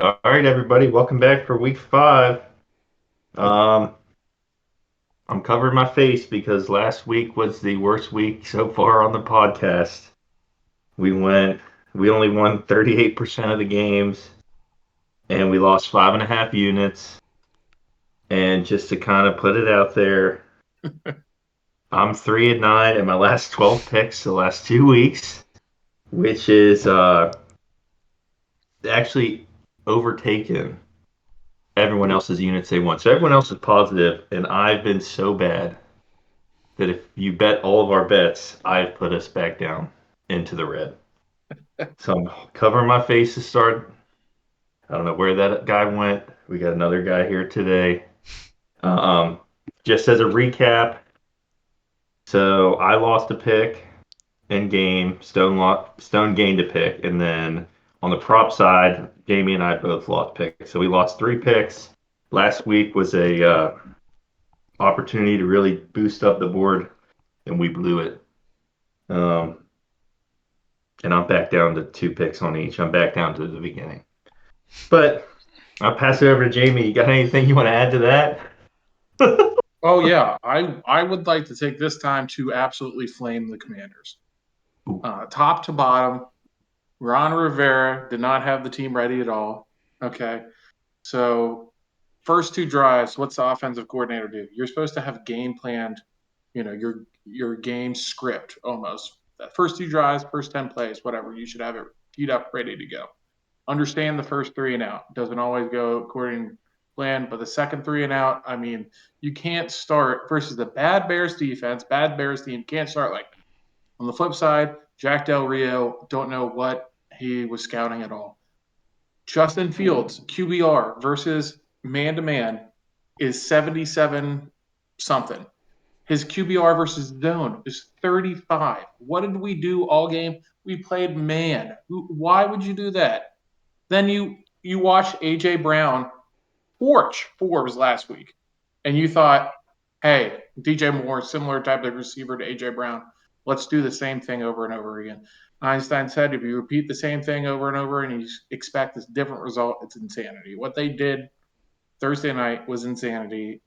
All right, everybody, welcome back for week 5. Um, I'm covering my face because last week was the worst week so far on the podcast. We went, we only won 38% of the games, and we lost 5.5 units. And just to kind of put it out there, I'm 3-9 in my last 12 picks the last 2 weeks, which is actually overtaken everyone else's units they won. So everyone else is positive, and I've been so bad that if you bet all of our bets, I've put us back down into the red. So I'm covering my face to start. I don't know where that guy went. We got another guy here today. Um, just as a recap, so I lost a pick in game. Stone gained a pick, and then on the prop side, Jamie and I both lost picks. So we lost 3 picks. Last week was a opportunity to really boost up the board, and we blew it. Um, and I'm back down to 2 picks on each. I'm back down to the beginning. But I'll pass it over to Jamie. You got anything you want to add to that? Oh yeah, I would like to take this time to absolutely flame the Commanders. Top to bottom, Ron Rivera did not have the team ready at all. Okay, so first 2 drives, what's the offensive coordinator do? You're supposed to have game planned, your game script almost. That first 2 drives, first 10 plays, whatever, you should have it teed up, ready to go. Understand the first three and out doesn't always go according to plan, but the second three and out, I mean, you can't start versus the bad Bears defense, bad Bears team. Can't start like on the flip side. Jack Del Rio, don't know what he was scouting at all. Justin Fields, QBR versus man to man is 77 something. His QBR versus zone is 35. What did we do all game? We played man. Why would you do that? Then you watch AJ Brown torch Forbes last week, and you thought, hey, DJ Moore, similar type of receiver to AJ Brown. Let's do the same thing over and over again. Einstein said, if you repeat the same thing over and over and you expect this different result, it's insanity. What they did Thursday night was insanity.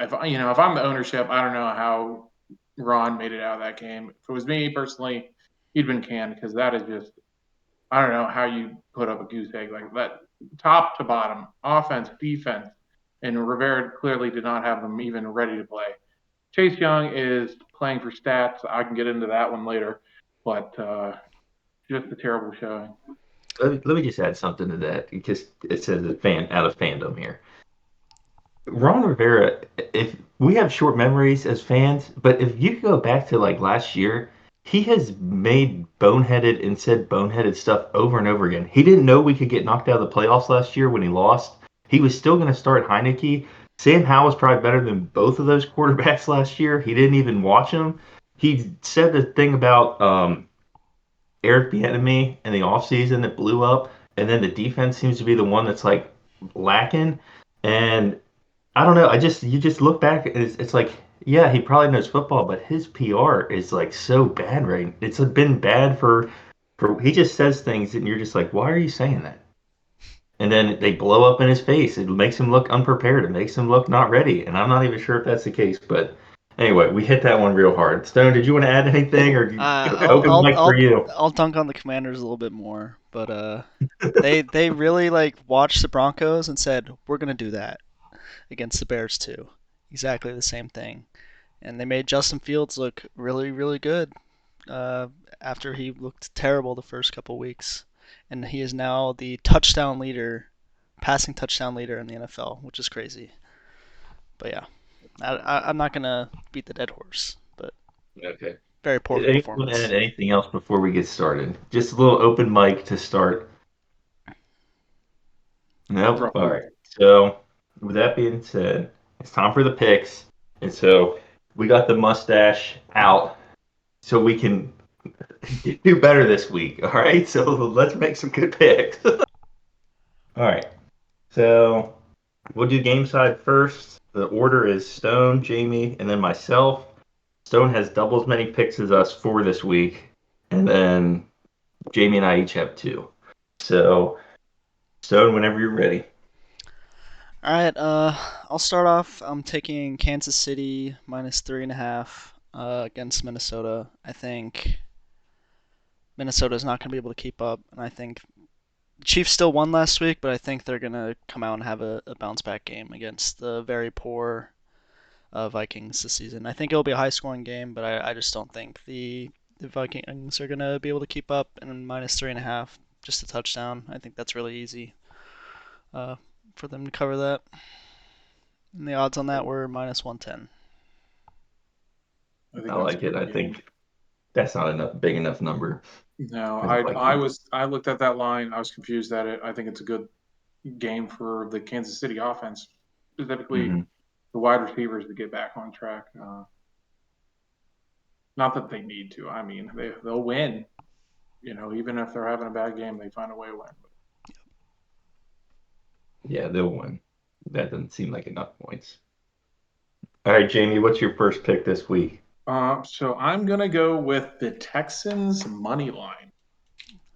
If I'm the ownership, I don't know how Ron made it out of that game. If it was me personally, he'd been canned because that is just I don't know how you put up a goose egg like that, top to bottom, offense, defense, and Rivera clearly did not have them even ready to play. Chase Young is playing for stats. I can get into that one later, but just a terrible showing. Let me just add something to that because it says a fan out of fandom here. Ron Rivera, if we have short memories as fans, but if you go back to like last year, he has made boneheaded and said boneheaded stuff over and over again. He didn't know we could get knocked out of the playoffs last year when he lost. He was still going to start Heineke. Sam Howell was probably better than both of those quarterbacks last year. He didn't even watch them. He said the thing about Eric Bieniemy in the offseason that blew up, and then the defense seems to be the one that's like lacking. And I don't know. You just look back and it's like, yeah, he probably knows football, but his PR is like so bad right. It's been bad for he just says things and you're just like, why are you saying that? And then they blow up in his face. It makes him look unprepared. It makes him look not ready. And I'm not even sure if that's the case. But anyway, we hit that one real hard. Stone, did you want to add anything or I'll open I'll mic for I'll you? I'll dunk on the Commanders a little bit more, but they really like watched the Broncos and said we're gonna do that against the Bears too, exactly the same thing, and they made Justin Fields look really really good uh, after he looked terrible the first couple weeks, and he is now the touchdown leader, passing touchdown leader in the NFL, which is crazy. But yeah, I'm not gonna beat the dead horse, but Okay. very poor Did anyone want to add performance. anything else before we get started? Just a little open mic to start. Nope. All right. So, with that being said, it's time for the picks. And so, we got the mustache out so we can do better this week. All right. So, let's make some good picks. All right. So, we'll do game side first. The order is Stone, Jamie, and then myself. Stone has double as many picks as us for this week. And then Jamie and I each have two. So, Stone, whenever you're ready. All right, I'll start off. I'm taking Kansas City minus 3.5 against Minnesota. I think Minnesota is not going to be able to keep up, and I think the Chiefs still won last week, but I think they're going to come out and have a bounce back game against the very poor Vikings this season. I think it'll be a high scoring game, but I just don't think the Vikings are going to be able to keep up, and minus 3.5, just a touchdown. I think that's really easy uh, for them to cover that. And the odds on that were minus 110. I think I that's a like it. good I game. think that's not enough big enough number No, for the I Vikings. was I looked at that line. I was confused at it. I think it's a good game for the Kansas City offense, specifically Hmm. the wide receivers to get back on track. Not that they need to. I mean, they'll win. Even if they're having a bad game, they find a way to win. Yeah, they'll win. That doesn't seem like enough points. All right, Jamie, what's your first pick this week? So I'm gonna go with the Texans money line.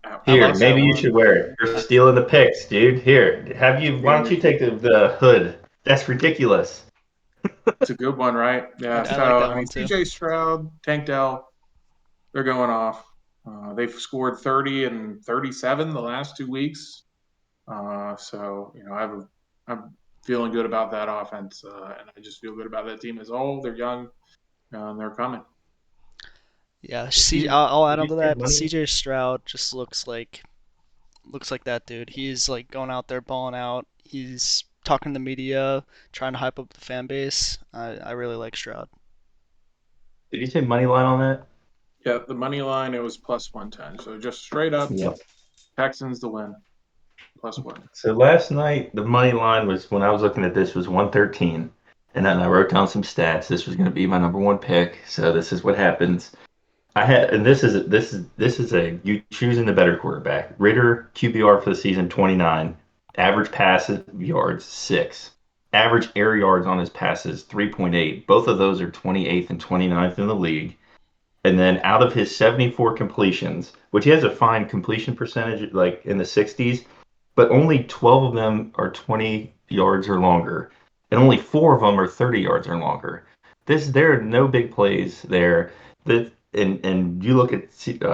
I Here, like like that that maybe you one. should one. wear it. You're I, stealing the picks, dude. Here, why don't you It's take the hood? That's ridiculous. a good one, right? Yeah. I like So that I mean, one too. C.J. Stroud, Tank Dell, they're going off. They've scored 30 and 37 the last 2 weeks. I'm feeling good about that offense, and I just feel good about that team as a whole. They're young, and they're coming. Yeah, You, I'll add did on you to say that. money? CJ Stroud just looks like that dude. He's like going out there balling out. He's talking to the media, trying to hype up the fan base. I really like Stroud. Did you say money line on that? Yeah, the money line it was plus 110. So just straight up Yep. Texans to win plus one. So last night the money line was when I was looking at this was 113, and then I wrote down some stats. This was going to be my number one pick. So this is what happens. I had, and this is a you choosing the better quarterback. Ritter QBR for the season 29, average passes yards 6, average air yards on his passes 3.8. Both of those are 28th and 29th in the league. And then out of his 74 completions, which he has a fine completion percentage like in the 60s, but only 12 of them are 20 yards or longer, and only 4 of them are 30 yards or longer. There are no big plays there. And you look at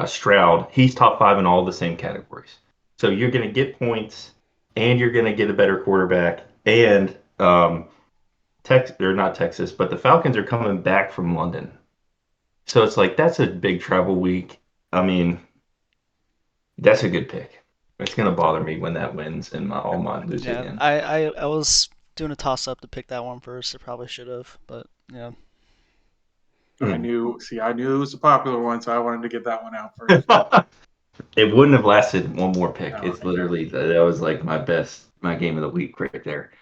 Stroud, he's top 5 in all the same categories. So you're going to get points, and you're going to get a better quarterback, and Tex or not Texas, but the Falcons are coming back from London. So it's like that's a big travel week. I mean, that's a good pick. It's gonna bother me when that wins and all mine lose Yeah, again. I was doing a toss up to pick that one first. I probably should have, but yeah. I Hmm. knew. See, I knew it was a popular one, so I wanted to get that one out first. It wouldn't have lasted one more pick. No, It's yeah. literally that was like my game of the week right there.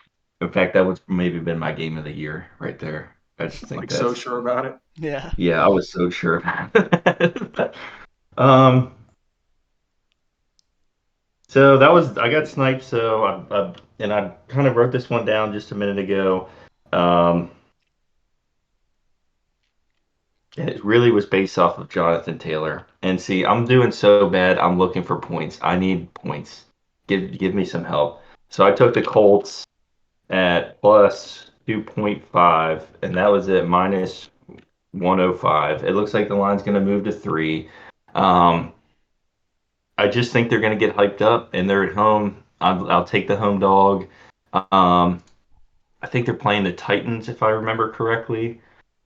In fact, that was maybe been my game of the year right there. I just think Like so that's sure about it. Yeah. yeah, I was so sure. um, so that was I got sniped. So I kind of wrote this one down just a minute ago. Um, And it really was based off of Jonathan Taylor. And see, I'm doing so bad. I'm looking for points. I need points. Give me some help. So I took the Colts at plus 2.5, and that was at minus 105. It looks like the line's going to move to 3. Um, I just think they're going to get hyped up, and they're at home. I'll take the home dog. Um, I think they're playing the Titans, if I remember correctly,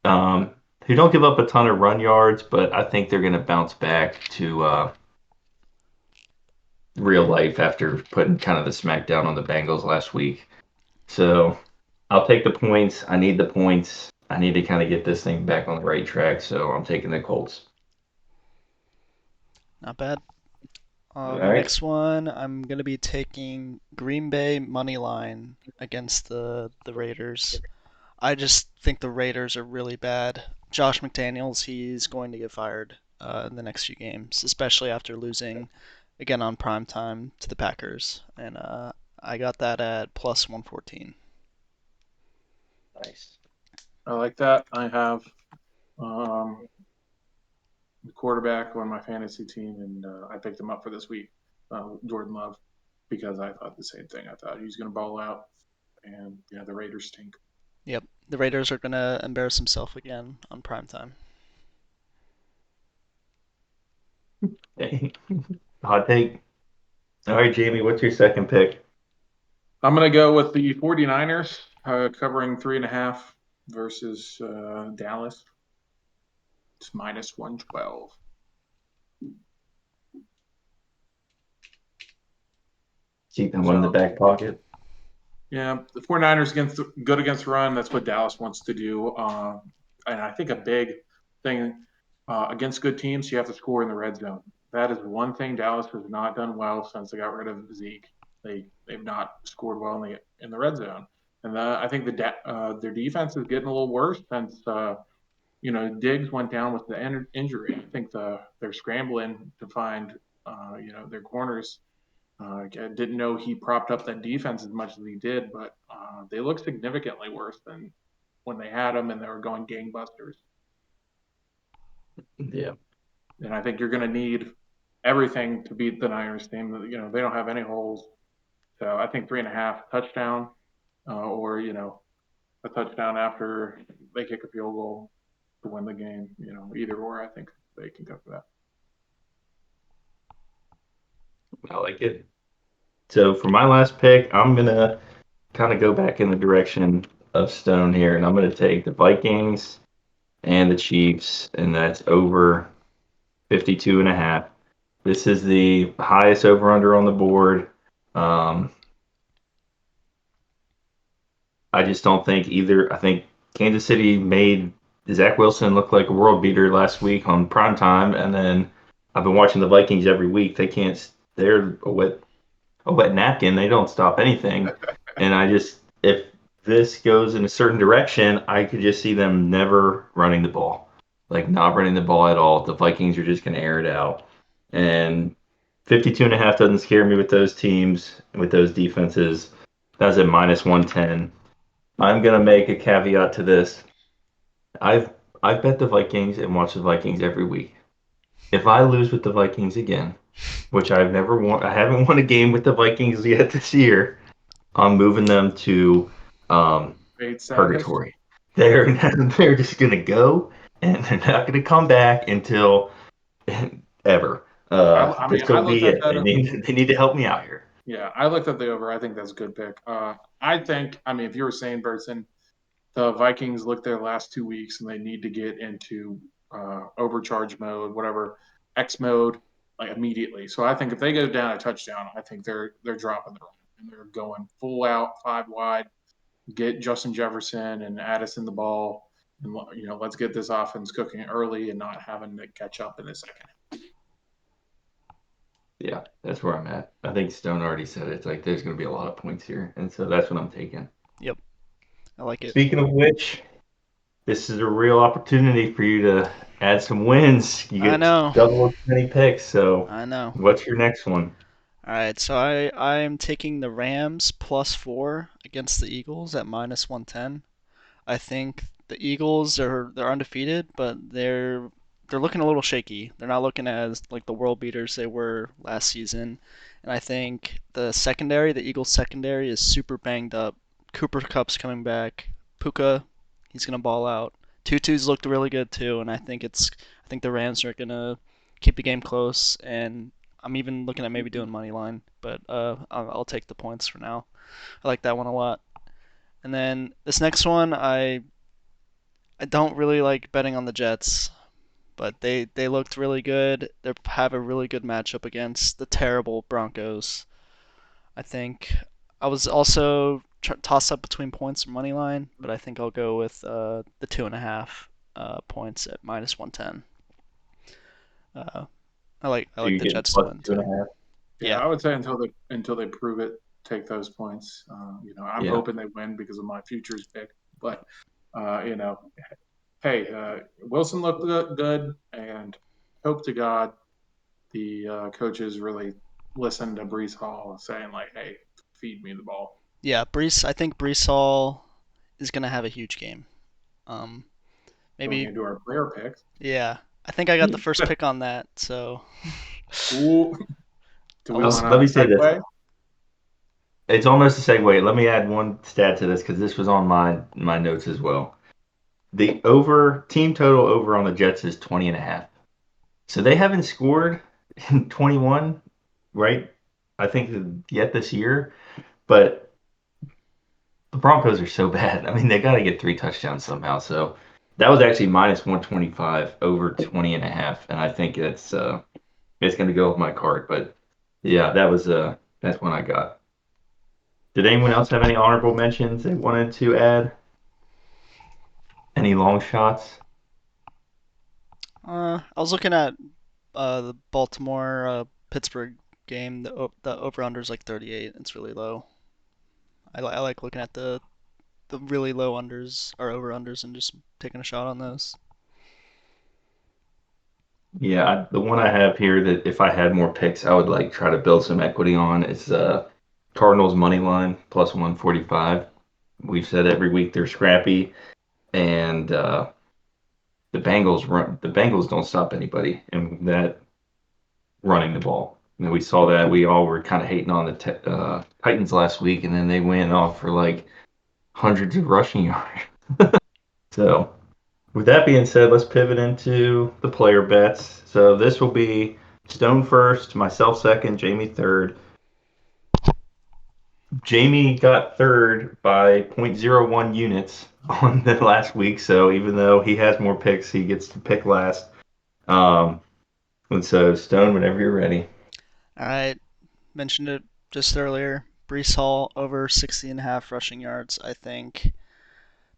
um, who don't give up a ton of run yards, but I think they're going to bounce back to real life after putting kind of the smackdown on the Bengals last week. So I'll take the points. I need the points. I need to kind of get this thing back on the right track. So I'm taking the Colts. Not bad. All My right. next one, I'm gonna be taking Green Bay money line against the Raiders. I just think the Raiders are really bad. Josh McDaniels, he's going to get fired in the next few games, especially after losing again on prime time to the Packers. And I got that at plus 114. Nice. I like that. I have um, the quarterback on my fantasy team, and I picked him up for this week, Jordan Love. because I thought the same thing. I thought he was going to ball out, and the Raiders stink. Yep, the Raiders are gonna embarrass themselves again on primetime. Hot take. All right, Jamie, what's your second pick? I'm going to go with the 49ers covering 3.5 versus Dallas. It's minus 112. Keep that one in the back pocket. Yeah, the 49ers good against the run. That's what Dallas wants to do. And I think a big thing against good teams, you have to score in the red zone. That is one thing Dallas has not done well since they got rid of Zeke. They've not scored well in the red zone, and I think their defense is getting a little worse since Diggs went down with the injury. I think they're scrambling to find their corners. I didn't know he propped up that defense as much as he did, but they look significantly worse than when they had him and they were going gangbusters. Yeah. And I think you're going to need everything to beat the Niners team. They don't have any holes. So I think 3.5 touchdown, or a touchdown after they kick a field goal to win the game. Either or, I think they can go for that. I like it. So for my last pick, I'm gonna kind of go back in the direction of Stone here, and I'm gonna take the Vikings and the Chiefs, and that's over 52.5. This is the highest over under on the board. I just don't think either. I think Kansas City made Zach Wilson look like a world beater last week on prime time, and then I've been watching the Vikings every week. They can't. They're a wet napkin. They don't stop anything. And if this goes in a certain direction, I could just see them never running the ball, like not running the ball at all. The Vikings are just going to air it out. And 52.5 doesn't scare me with those teams, with those defenses. That's at minus 110. I'm going to make a caveat to this. I've bet the Vikings and watched the Vikings every week. If I lose with the Vikings again, which I've never won, I haven't won a game with the Vikings yet this year. I'm moving them to purgatory. They're just gonna go, and they're not gonna come back until ever. This will be it. They need to help me out here. Yeah, I looked at the over. I think that's a good pick. I think, if you were saying, Bertson, the Vikings looked their last 2 weeks and they need to get into overcharge mode, whatever, X mode, like immediately. So I think if they go down a touchdown, I think they're dropping the run and they're going full out, 5 wide, get Justin Jefferson and Addison the ball, and let's get this offense cooking early and not having to catch up in the second. Yeah, that's where I'm at. I think Stone already said it. It's like there's going to be a lot of points here, and so that's what I'm taking. Yep, I like it. Speaking of which, this is a real opportunity for you to add some wins. You get double as many picks. So I know. What's your next one? All right, so I am taking the Rams +4 against the Eagles at minus 110. I think the Eagles they're undefeated, but they're looking a little shaky. They're not looking as like the world beaters they were last season. And I think the Eagles secondary is super banged up. Cooper Kupp's coming back. Puka, he's gonna ball out. Tutu's looked really good too, and I think the Rams are gonna keep the game close. And I'm even looking at maybe doing money line, but I'll take the points for now. I like that one a lot. And then this next one, I don't really like betting on the Jets, but they looked really good. They have a really good matchup against the terrible Broncos. I think I was also tossed up between points and money line, but I think I'll go with the 2.5 points at minus 110. I like the Jets to win too. Yeah, I would say until they prove it, take those points. I'm hoping they win because of my futures pick, but hey, Wilson looked good, and hope to God the coaches really listen to Breece Hall saying like, "Hey, feed me the ball." Yeah, I think Breece Hall is gonna have a huge game. Maybe do our player picks. Yeah, I think I got the first pick on that. So. Ooh. Let me say this. it's almost a segue. Let me add one stat to this because this was on my notes as well. The over team total over on the Jets is 20.5. So they haven't scored in 21, right? I think yet this year, but the Broncos are so bad. I mean, they got to get 3 touchdowns somehow. So that was actually minus 125 over 20.5, and I think it's going to go with my card. But yeah, that's one I got. Did anyone else have any honorable mentions they wanted to add? Any long shots? I was looking at the Baltimore Pittsburgh game. The over under is like 38. It's really low. I like looking at the really low unders or over unders and just taking a shot on those. Yeah, the one I have here that if I had more picks, I would like try to build some equity on is Cardinals money line plus 145. We've said every week they're scrappy, and the Bengals don't stop anybody in that running the ball. And we saw that we all were kind of hating on the Titans last week, and then they went off for like hundreds of rushing yards. So with that being said, let's pivot into the player bets. So this will be Stone first, myself second, Jamie third. Jamie got third by zero point zero 0.01 units on the last week. So even though he has more picks, he gets to pick last. Um, and so Stone, whenever you're ready. I mentioned it just earlier. Brees Hall over 60 and a half rushing yards. I think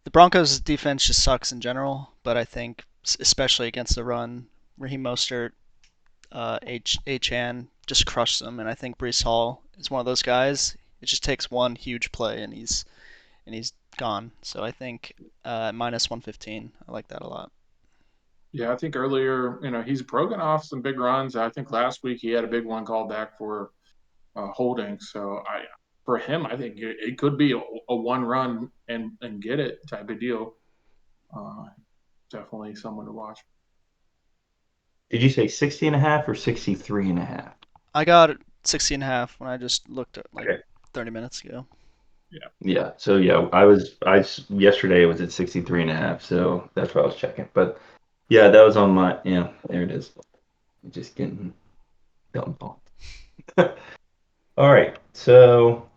the Broncos' defense just sucks in general, but I think especially against the run, Raheem Mostert, Achan just crushed them, and I think Brees Hall is one of those guys. It just takes one huge play, and he's gone. So I think minus 115. I like that a lot. Yeah, I think earlier, he's broken off some big runs. I think last week he had a big one called back for holding. So for him, I think it could be a one run and get it type of deal. Uh, Definitely someone to watch. Did you say 60 and a half or 63 and a half? I got 60 and a half when I just looked at like Okay. 30 minutes ago. Yeah. Yeah. So yeah, yesterday it was at 63 and a half. So that's what I was checking. But yeah, that was on my, there it is. Just getting dumped. All right. So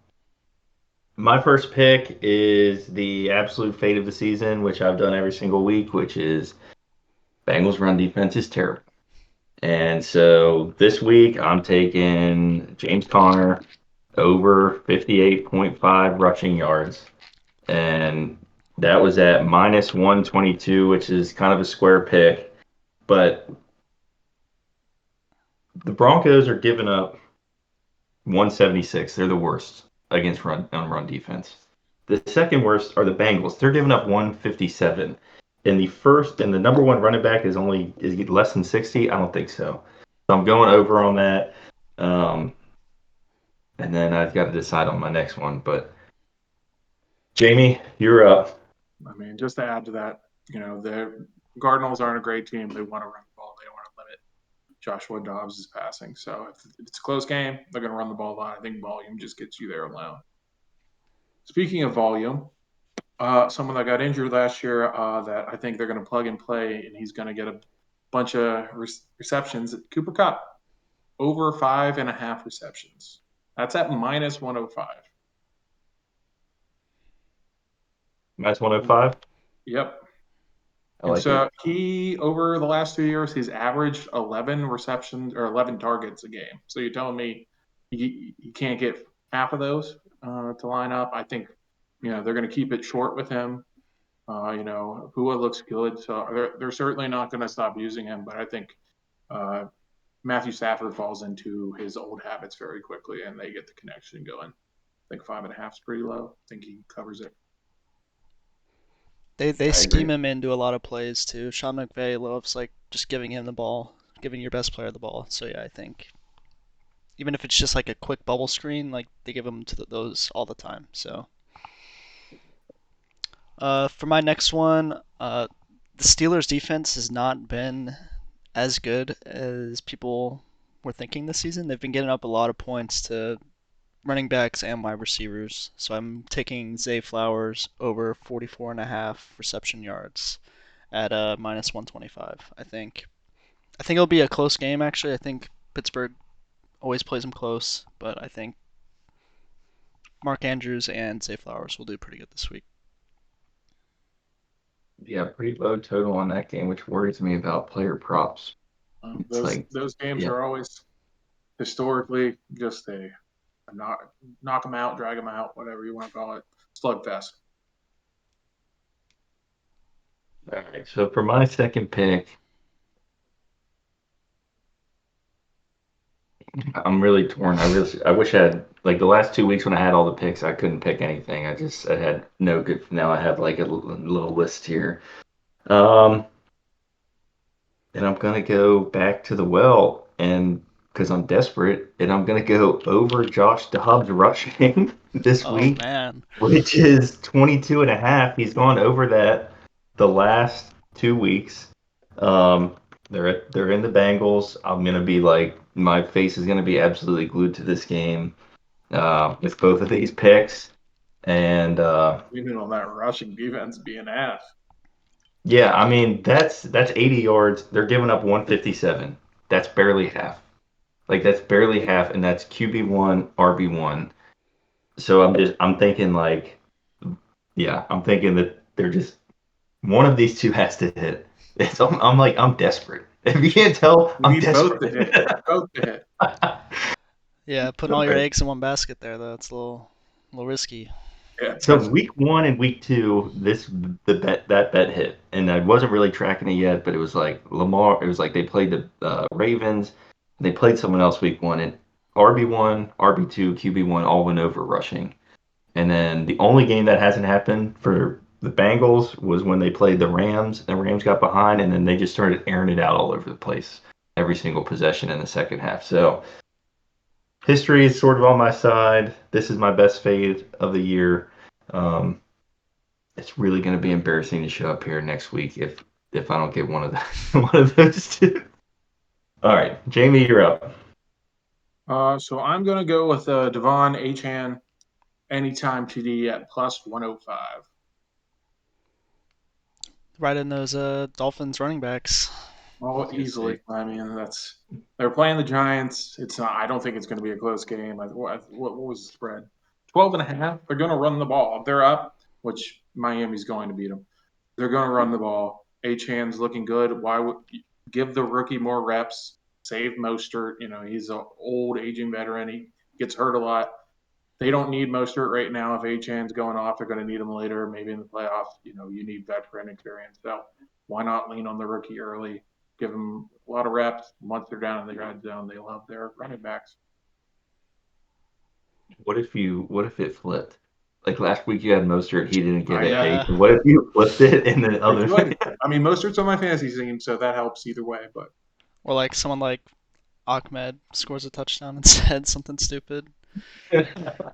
my first pick is the absolute fate of the season, which I've done every single week, which is Bengals run defense is terrible. And so this week I'm taking James Conner over 58.5 rushing yards. And that was at minus 122, which is kind of a square pick. But the Broncos are giving up 176. They're the worst against run defense. The second worst are the Bengals. They're giving up 157. And the number one running back is less than 60. I don't think so. So I'm going over on that. And then I've got to decide on my next one. But Jamie, you're up. I mean, just to add to that, the Cardinals aren't a great team. They want to run the ball. They want to limit Joshua Dobbs' passing. So if it's a close game, they're going to run the ball a lot. I think volume just gets you there alone. Speaking of volume, someone that got injured last year that I think they're going to plug and play, and he's going to get a bunch of receptions. Cooper Kupp, over 5.5 receptions. That's at minus 105. Minus 105? Yep. I like it. He, over the last 2 years, he's averaged 11 receptions or 11 targets a game. So you're telling me you can't get half of those to line up? I think, they're going to keep it short with him. Hua looks good. So they're certainly not going to stop using him. But I think Matthew Stafford falls into his old habits very quickly and they get the connection going. I think 5.5 is pretty low. I think he covers it. They I scheme agree. him into a lot of plays too. Sean McVay loves like just giving him the ball, giving your best player the ball. So yeah, I think even if it's just like a quick bubble screen, like they give him to those all the time. So for my next one, the Steelers defense has not been as good as people were thinking this season. They've been getting up a lot of points to running backs and wide receivers. So I'm taking Zay Flowers over 44.5 reception yards at minus 125. I think it'll be a close game. Actually, I think Pittsburgh always plays them close, but I think Mark Andrews and Zay Flowers will do pretty good this week. Yeah, pretty low total on that game, which worries me about player props. It's like, Those games yeah, are always historically just a knock them out, drag them out, whatever you want to call it, slugfest. all right. So for my second pick, I'm really torn. I wish I had like the last 2 weeks when I had all the picks, I couldn't pick anything. I had no good. Now I have like a little list here. Um, and I'm gonna go back to the well, and because I'm desperate, and I'm gonna go over Josh Dobbs rushing this Oh week, man, which is 22 and a half. He's gone over that the last 2 weeks. Um, they're in the Bengals. I'm gonna be like my face is gonna be absolutely glued to this game with both of these picks. And Even on that rushing defense being ass. yeah, I mean that's 80 yards. They're giving up 157. That's barely half. Like that's barely half, and that's QB1, RB1. So I'm thinking like, yeah, I'm thinking that they're just one of these two has to hit. I'm desperate. If you can't tell, You I'm need both to desperate. hit. Both to hit. yeah, putting all your eggs in one basket there though, it's a little risky. Yeah, So especially. week 1 and week 2, that bet hit, and I wasn't really tracking it yet, but it was like Lamar. It was like they played the Ravens, they played someone else week 1, and RB1, RB2, QB1 all went over rushing. And then the only game that hasn't happened for the Bengals was when they played the Rams. The Rams got behind, and then they just started airing it out all over the place every single possession in the second half. So history is sort of on my side. This is my best fade of the year. Um, it's really going to be embarrassing to show up here next week if I don't get one of the one of those two. All right, Jamie, you're up. So I'm going to go with Devon Achan anytime TD at plus 105. Right in those Dolphins running backs. Oh, easily. I mean, they're playing the Giants. It's not. I don't think it's going to be a close game. What was the spread? 12 and a half. They're going to run the ball. They're up, which Miami's going to beat them. They're going to run the ball. Achan's looking good. Why would give the rookie more reps? Save Mostert. He's an old, aging veteran. He gets hurt a lot. They don't need Mostert right now. If Achan's going off, they're going to need him later, maybe in the playoffs. You need veteran experience. So why not lean on the rookie early? Give them a lot of reps. Once they're down in the red zone, they love their running backs. What if it flipped? Like last week you had Mostert, he didn't get it. Yeah, What if you flipped it and the They other could. I mean, Mostert's on my fantasy team, so that helps either way. But or like someone like Ahmed scores a touchdown instead, something stupid.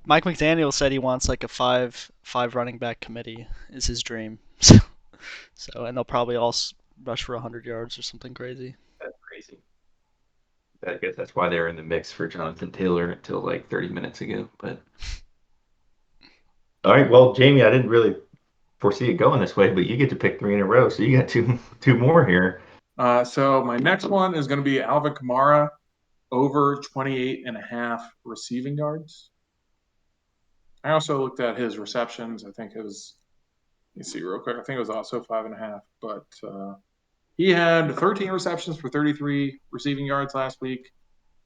Mike McDaniel said he wants like a five running back committee is his dream. So and they'll probably all rush for 100 yards or something crazy. That's crazy. I guess that's why they're in the mix for Jonathan Taylor until like 30 minutes ago. But all right, well, Jamie, I didn't really foresee it going this way, but you get to pick three in a row, so you got two more here. so my next one is going to be Alvin Kamara over 28 and a half receiving yards. I also looked at his receptions. I think it was, let me see real quick. I think it was also 5.5, but he had 13 receptions for 33 receiving yards last week.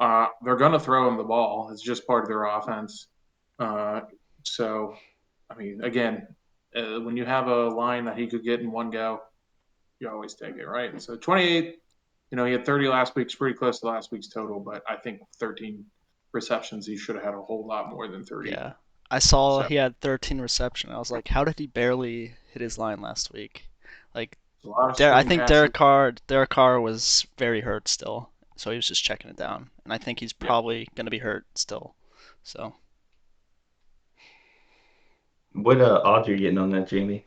They're going to throw him the ball. It's just part of their offense. So, I mean, again, when you have a line that he could get in one go, you always take it, right? So 28, he had 30 last week. It's pretty close to last week's total, but I think 13 receptions, he should have had a whole lot more than 30. Yeah. I saw So he had 13 reception. I was like, how did he barely hit his line last week? Like, a lot of I screen think passes. Derek Carr was very hurt still, so he was just checking it down, and I think he's probably gonna be hurt still. So What odds are you getting on that, Jamie?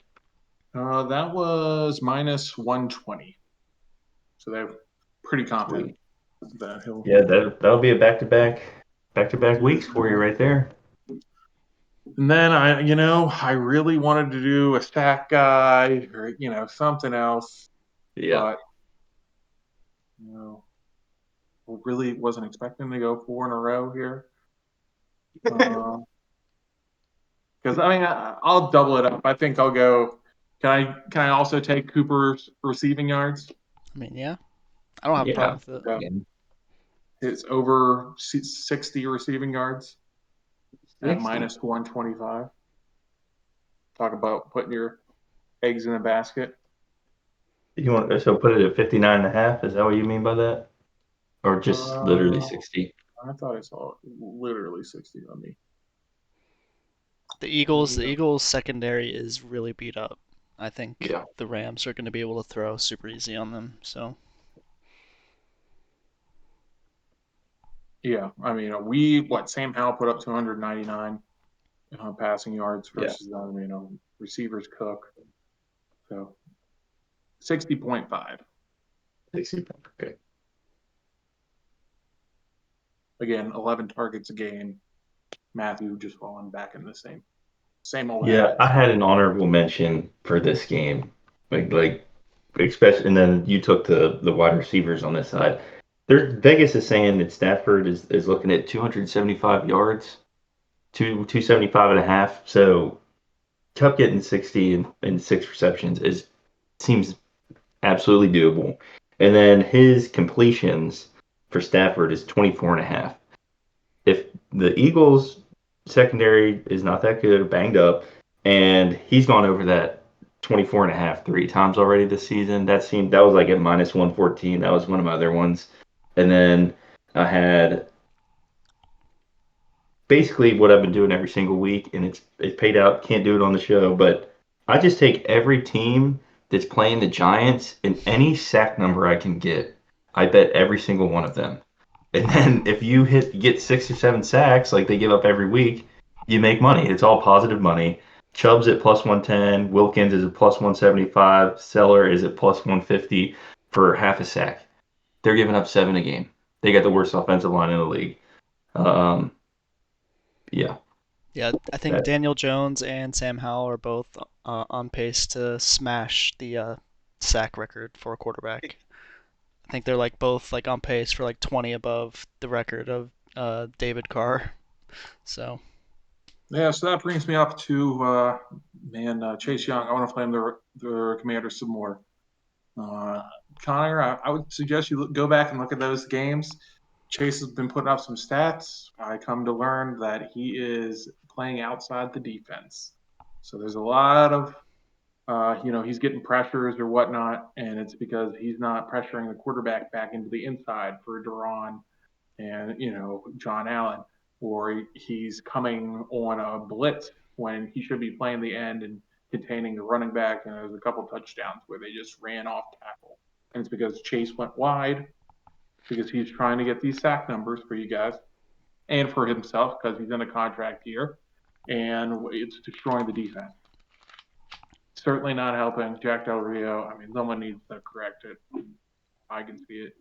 That was minus 120. So they're pretty confident Sweet. that he'll. Yeah, that'll be a back to back weeks for you right there. And then I really wanted to do a stack guy or something else, Yeah. but really wasn't expecting to go 4 in a row here. Because I'll double it up. I think I'll go. Can I also take Cooper's receiving yards? I mean, yeah, I don't have a Yeah. problem with it. Yeah. It's over 60 receiving yards at 60. minus 125. Talk about putting your eggs in a basket. You want so put it at 59.5? Is that what you mean by that? Or just literally 60? I thought I saw literally 60 on me. The Eagles secondary is really beat up. I think Yeah. the Rams are going to be able to throw super easy on them. So Yeah, Sam Howell put up 299 passing yards Yeah. versus receivers Cook. So 60.5. 60. Okay. Again, 11 targets a game. Matthew just falling back in the same old Yeah, habits. I had an honorable mention for this game. Like especially, and then you took the wide receivers on this side. Vegas is saying that Stafford is looking at 275 yards, 275 and a half. So Cup getting 60 and 6 receptions seems absolutely doable. And then his completions for Stafford is 24 and a half. If the Eagles secondary is not that good, banged up, and he's gone over that 24 and a half 3 times already this season. That was like at minus 114. That was one of my other ones. And then I had basically what I've been doing every single week, and it's paid out. Can't do it on the show, but I just take every team that's playing the Giants and any sack number I can get. I bet every single one of them. And then if you get 6 or 7 sacks like they give up every week, you make money. It's all positive money. Chubb's at plus 110. Wilkins is at plus 175. Seller is at plus 150 for half a sack. They're giving up 7 a game. They got the worst offensive line in the league. Um, yeah. yeah, I think Daniel Jones and Sam Howell are both on pace to smash the sack record for a quarterback. I think they're like both like on pace for like 20 above the record of David Carr. So Yeah, so that brings me up to Chase Young. I want to play him the Commanders some more. Connor, I would suggest you go back and look at those games. Chase has been putting up some stats. I come to learn that he is playing outside the defense. So there's a lot of, he's getting pressures or whatnot, and it's because he's not pressuring the quarterback back into the inside for Duran and, John Allen, or he's coming on a blitz when he should be playing the end and containing the running back. And there's a couple touchdowns where they just ran off tackle. And it's because Chase went wide because he's trying to get these sack numbers for you guys and for himself because he's in a contract year, and it's destroying the defense. Certainly not helping Jack Del Rio. I mean, someone needs to correct it. I can see it.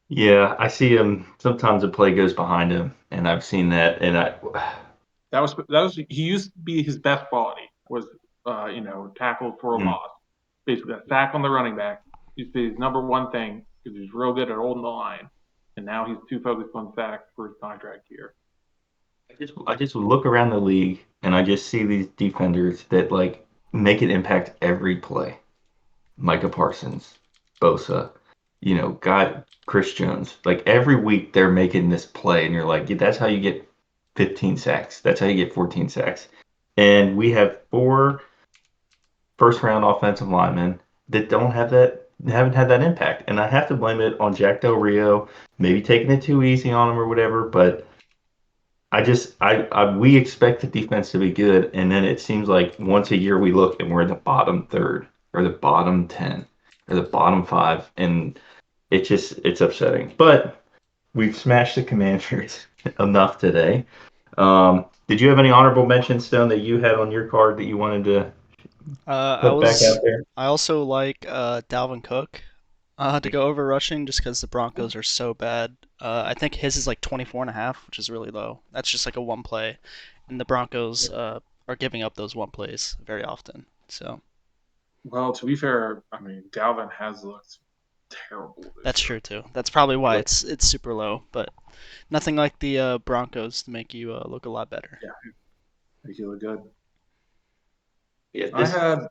Yeah, I see him. Sometimes the play goes behind him, and I've seen that. And that was he used to be his best quality was tackle for a loss. Basically, a sack on the running back used to be his number one thing because he's real good at holding the line. And now he's too focused on sacks for his contract year. I just look around the league and I just see these defenders that like make an impact every play. Micah Parsons, Bosa, Chris Jones. Like every week they're making this play, and you're like, yeah, that's how you get 15 sacks. That's how you get 14 sacks. And we have 4 first-round offensive linemen that haven't had that impact. And I have to blame it on Jack Del Rio, maybe taking it too easy on him or whatever. But we expect the defense to be good, and then it seems like once a year we look and we're in the bottom third or the bottom 10 or the bottom 5, and it's upsetting. But we've smashed the Commanders enough today. Did you have any honorable mentions, Stone, that you had on your card that you wanted to put back out there? I also like Dalvin Cook to go over rushing just because the Broncos are so bad. I think his is like 24 and a half, which is really low. That's just like a one play. and the Broncos are giving up those one plays very often. So Well, to be fair, I mean Dalvin has looked terrible this that's year. true too. That's probably why Like, it's super low, but nothing like the Broncos to make you look a lot better. Yeah, make you look good. yeah, I this. had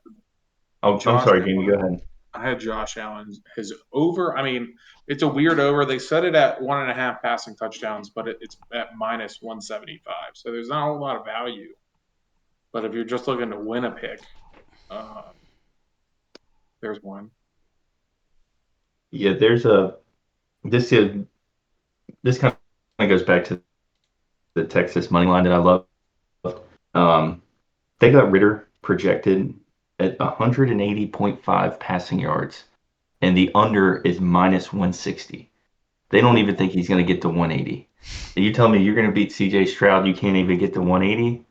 Oh, I'm Josh sorry, Jamie. Go Allen. ahead. I had Josh Allen. His over. I mean, it's a weird over. They set it at 1.5 passing touchdowns, but it's at minus 175. So there's not a whole lot of value. But if you're just looking to win a pick, uh, there's one. Yeah, there's a this is this kind of goes back to the Texas money line that I love. Um, they got Ritter projected at 180.5 passing yards, and the under is minus 160. They don't even think he's going to get to 180. And you tell me you're going to beat CJ Stroud, you can't even get to 180?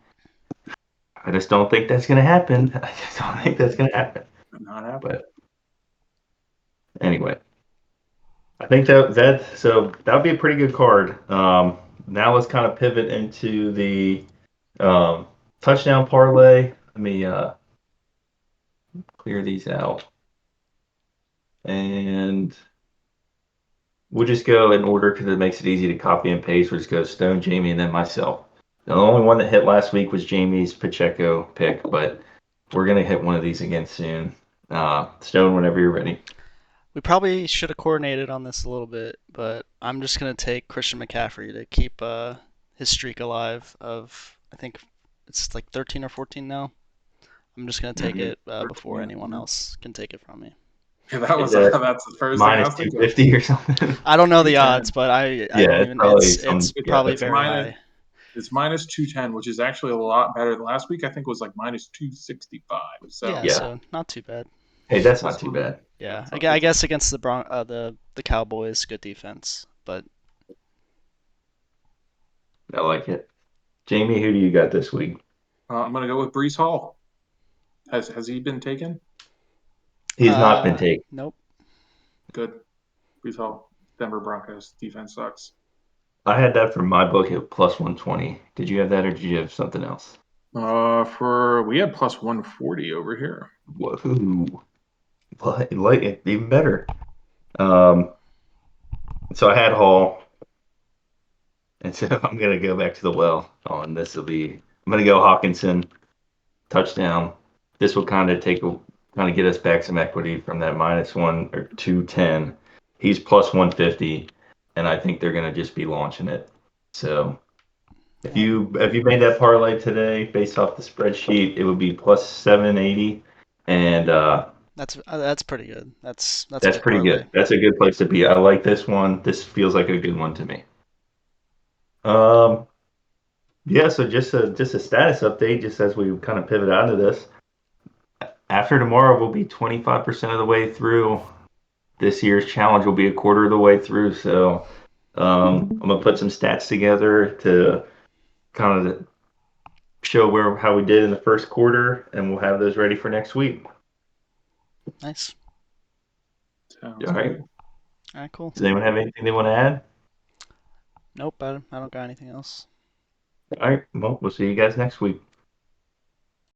I just don't think that's going to happen. I just don't think that's going to happen. Not happening. But anyway, I think that would be a pretty good card. Now let's kind of pivot into the touchdown parlay. Let me clear these out, and we'll just go in order because it makes it easy to copy and paste. We'll just go Stone, Jamie, and then myself. Now, the only one that hit last week was Jamie's Pacheco pick, but we're gonna hit one of these again soon. Stone, whenever you're ready. We probably should have coordinated on this a little bit, but I'm just gonna take Christian McCaffrey to keep his streak alive of I think it's like 13 or 14 now. I'm just gonna take Mhm. it before anyone else can take it from me. Yeah, that Is was that that's the first thing I minus was thinking of. 250 or something? I don't know the 210. odds, but I Yeah, don't it's even. probably It's yeah, probably that's very minus high. It's minus 210, which is actually a lot better. Last week I think was like minus 265. So Yeah, yeah. so not too bad. Hey, that's not this too one, bad. Yeah, I it's guess against the Cowboys, good defense, but I like it. Jamie, who do you got this week? I'm gonna go with Brees Hall. Has he been taken? He's not been taken. nope. Good. Brees Hall. Denver Broncos defense sucks. I had that for my book at plus 120. Did you have that or did you have something else? We had plus 140 over here. Woohoo. Like it even better. Um, so I had Hall, and so I'm gonna go back to the well on this. I'm gonna go Hawkinson touchdown. This will kind of get us back some equity from that minus 1 or 210. He's plus 150, and I think they're gonna just be launching it. So if you made that parlay today based off the spreadsheet, it would be plus 780, and That's pretty good. That's a that's good pretty parlay. good. That's a good place to be. I like this one. This feels like a good one to me. Um, yeah. So just a status update, just as we kind of pivot out of this. After tomorrow, we'll be 25% of the way through. This year's challenge will be a quarter of the way through. So I'm gonna put some stats together to kind of show how we did in the first quarter, and we'll have those ready for next week. Nice. Sounds All right. good. All right, cool. Does anyone have anything they want to add? Nope, I don't got anything else. All right. Well, we'll see you guys next week.